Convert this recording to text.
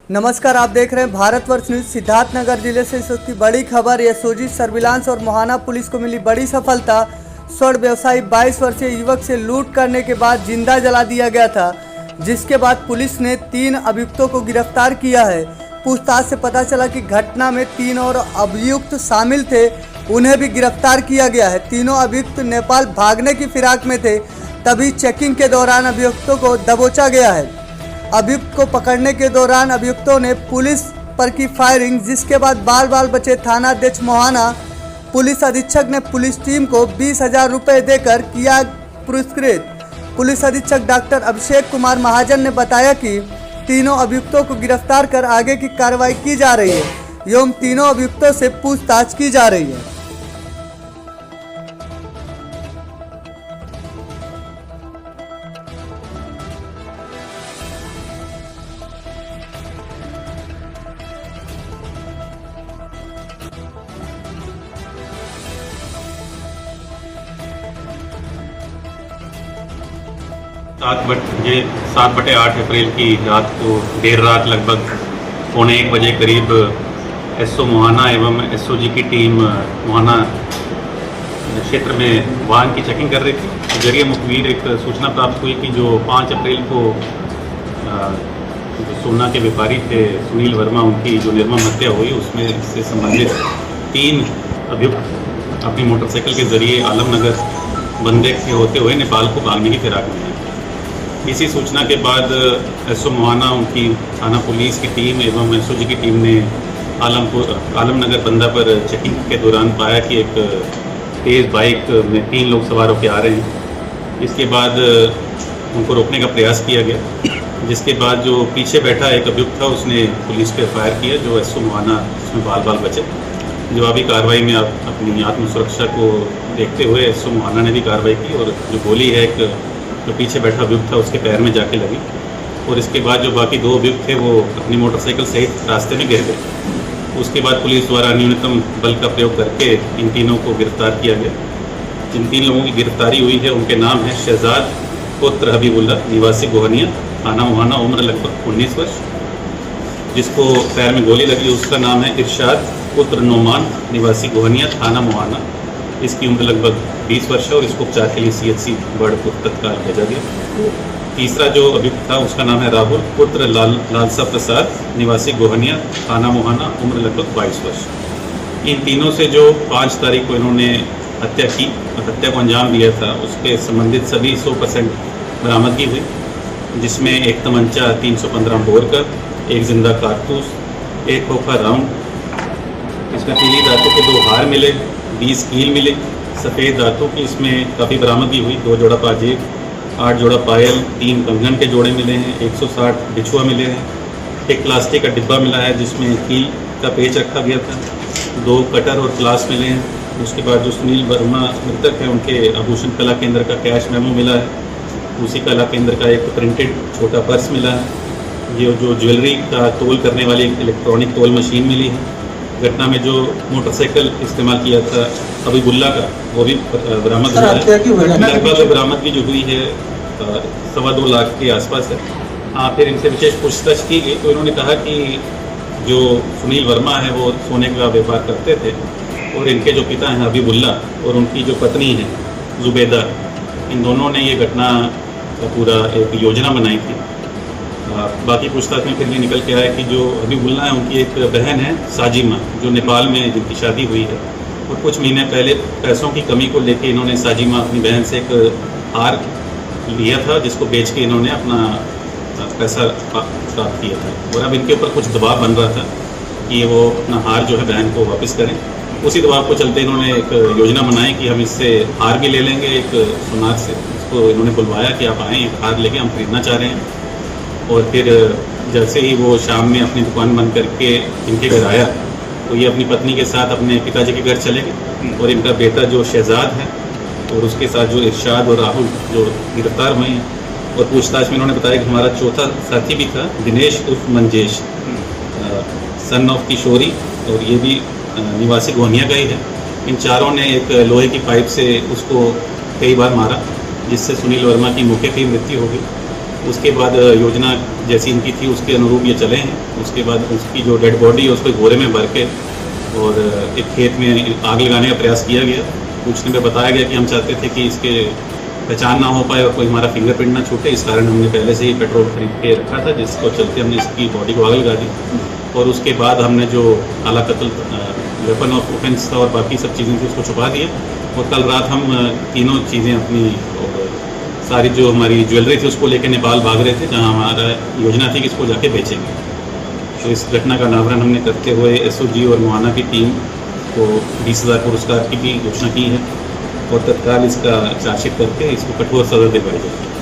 नमस्कार, आप देख रहे हैं भारतवर्ष न्यूज। सिद्धार्थनगर जिले से इस वक्त की बड़ी खबर। एसओजी सर्विलांस और मोहाना पुलिस को मिली बड़ी सफलता। स्वर्ण व्यवसायी 22 वर्षीय युवक से लूट करने के बाद जिंदा जला दिया गया था, जिसके बाद पुलिस ने 3 अभियुक्तों को गिरफ्तार किया है। पूछताछ से पता चला कि घटना में 3 और अभियुक्त शामिल थे, उन्हें भी गिरफ्तार किया गया है। तीनों अभियुक्त नेपाल भागने की फिराक में थे, तभी चेकिंग के दौरान अभियुक्तों को दबोचा गया है। अभियुक्त को पकड़ने के दौरान अभियुक्तों ने पुलिस पर की फायरिंग, जिसके बाद बाल बाल बचे थाना अध्यक्ष मोहाना। पुलिस अधीक्षक ने पुलिस टीम को 20,000 रुपये देकर किया पुरस्कृत। पुलिस अधीक्षक डॉक्टर अभिषेक कुमार महाजन ने बताया कि तीनों अभियुक्तों को गिरफ्तार कर आगे की कार्रवाई की जा रही है एवं तीनों अभियुक्तों से पूछताछ की जा रही है। ये 7/8 अप्रैल की रात को देर रात लगभग 1:15 बजे करीब एसओ मोहाना एवं एसओजी की टीम मोहाना क्षेत्र में वाहन की चेकिंग कर रही थी। जरिए मुखबिर एक सूचना प्राप्त हुई कि जो 5 अप्रैल को जो सोना के व्यापारी थे सुनील वर्मा, उनकी जो निर्मम हत्या हुई, उसमें से संबंधित 3 अभियुक्त अपनी मोटरसाइकिल के जरिए आलमनगर बंदे से होते हुए नेपाल को भागने की फिराक में। इसी सूचना के बाद एसओ मोहाना, उनकी थाना पुलिस की टीम एवं एसओजी की टीम ने आलमनगर बंदा पर चेकिंग के दौरान पाया कि एक तेज़ बाइक में 3 लोग सवार होकर आ रहे हैं। इसके बाद उनको रोकने का प्रयास किया गया, जिसके बाद जो पीछे बैठा एक अभियुक्त था उसने पुलिस पे फायर किया, जो एसओ मोहाना उसमें बाल बाल बचे। जवाबी कार्रवाई में अपनी आत्मसुरक्षा को देखते हुए एसओ मोहाना ने भी कार्रवाई की और जो गोली है एक जो पीछे बैठा अभियुक्त था उसके पैर में जाके लगी और इसके बाद जो बाकी 2 अभियुक्त थे वो अपनी मोटरसाइकिल सहित रास्ते में गिर गए। उसके बाद पुलिस द्वारा न्यूनतम बल का प्रयोग करके इन तीनों को गिरफ्तार किया गया। जिन 3 लोगों की गिरफ्तारी हुई है उनके नाम है शहजाद पुत्र हबीबुल्ला, निवासी गोहनिया, थाना मोहाना, उम्र लगभग 19 वर्ष। जिसको पैर में गोली लगी उसका नाम है इरशाद पुत्र नोमान, निवासी गोहनिया, थाना मोहाना। इसकी उम्र लगभग 20 वर्ष है और इसको उपचार के लिए सीएचसी बड़पुर तत्काल भेजा गया। तीसरा जो अभियुक्त था उसका नाम है राहुल पुत्र लालसा प्रसाद, निवासी गोहनिया, थाना मोहाना, उम्र लगभग 22 वर्ष। इन तीनों से जो 5 तारीख को इन्होंने हत्या की और हत्या को अंजाम दिया था, उसके संबंधित सभी 100% बरामदगी हुई, जिसमें एक तमंचा 315 बोर का, एक जिंदा कारतूस, एक खोखा राउंड, इसमें पीली धातु के 2 हार मिले, 20 कील मिले, सफ़ेद धातु की इसमें काफ़ी बरामदगी हुई, 2 जोड़ा पाजेब, 8 जोड़ा पायल, 3 कंगन के जोड़े मिले हैं, 160 बिछुआ मिले हैं, एक प्लास्टिक का डिब्बा मिला है जिसमें कील का पेच रखा गया था, 2 कटर और प्लास मिले हैं। उसके बाद जो सुनील वर्मा मृतक है उनके आभूषण कला केंद्र का कैश मेमो मिला है, उसी कला केंद्र का एक प्रिंटेड छोटा पर्स मिला है। ये जो ज्वेलरी का तोल करने वाली इलेक्ट्रॉनिक तोल मशीन मिली है। घटना में जो मोटरसाइकिल इस्तेमाल किया था हबीबुल्ला का, वो भी बरामद हुआ है। लगभग बरामदगी जो हुई है 2.25 लाख के आसपास है। हाँ, फिर इनसे विशेष पूछताछ की गई तो इन्होंने कहा कि जो सुनील वर्मा है वो सोने का व्यापार करते थे और इनके जो पिता हैं हबीबुल्ला और उनकी जो पत्नी है जुबैदा, इन दोनों ने ये घटना पूरा एक योजना बनाई थी। बाकी पूछताछ में फिर भी निकल के आया कि जो हबीबुल्ला है उनकी एक बहन है साजिमा, जो नेपाल में जिनकी शादी हुई है, और कुछ महीने पहले पैसों की कमी को लेके इन्होंने साजिमा अपनी बहन से एक हार लिया था, जिसको बेच के इन्होंने अपना पैसा प्राप्त किया था और अब इनके ऊपर कुछ दबाव बन रहा था कि वो अपना हार जो है बहन को वापस करें। उसी दबाव को चलते इन्होंने एक योजना बनाई कि हम इससे हार भी ले लेंगे एक सुनार से। इसको इन्होंने बुलवाया कि आप आएँ, एक हार लेके हम खरीदना चाह रहे हैं। और फिर जैसे ही वो शाम में अपनी दुकान बंद करके इनके घर आया तो ये अपनी पत्नी के साथ अपने पिताजी के घर चले गए और इनका बेटा जो शहजाद है और उसके साथ जो इरशाद और राहुल जो गिरफ्तार हुए हैं। और पूछताछ में इन्होंने बताया कि हमारा चौथा साथी भी था, दिनेश उर्फ मंजेश, सन ऑफ किशोरी, और ये भी निवासी गोहनिया का ही है। इन चारों ने एक लोहे की पाइप से उसको कई बार मारा, जिससे सुनील वर्मा की मौके पर ही मृत्यु हो गई। उसके बाद योजना जैसी इनकी थी उसके अनुरूप ये चले हैं। उसके बाद उसकी जो डेड बॉडी है उसको घोड़े में भर के और एक खेत में आग लगाने का प्रयास किया गया। पूछने में बताया गया कि हम चाहते थे कि इसके पहचान ना हो पाए और कोई हमारा फिंगरप्रिंट ना छूटे, इस कारण हमने पहले से ही पेट्रोल खरीद के रखा था, जिसको चलते हमने इसकी बॉडी को आग लगा दी। और उसके बाद हमने जो आला कत्ल वेपन ऑफ ऑफेंस था और बाकी सब चीज़ें थी उसको छुपा दिया। और कल रात हम तीनों चीज़ें अपनी और सारी जो हमारी ज्वेलरी थी उसको लेकर नेपाल भाग रहे थे, जहाँ हमारा योजना थी कि इसको जाके बेचेंगे। तो इस घटना का अनावरण हमने करते हुए एसओजी और मुआना की टीम को 20,000 पुरस्कार की भी घोषणा की है और तत्काल इसका चार्जशीट करके इसको कठोर सजा दिलवाई जाएगी।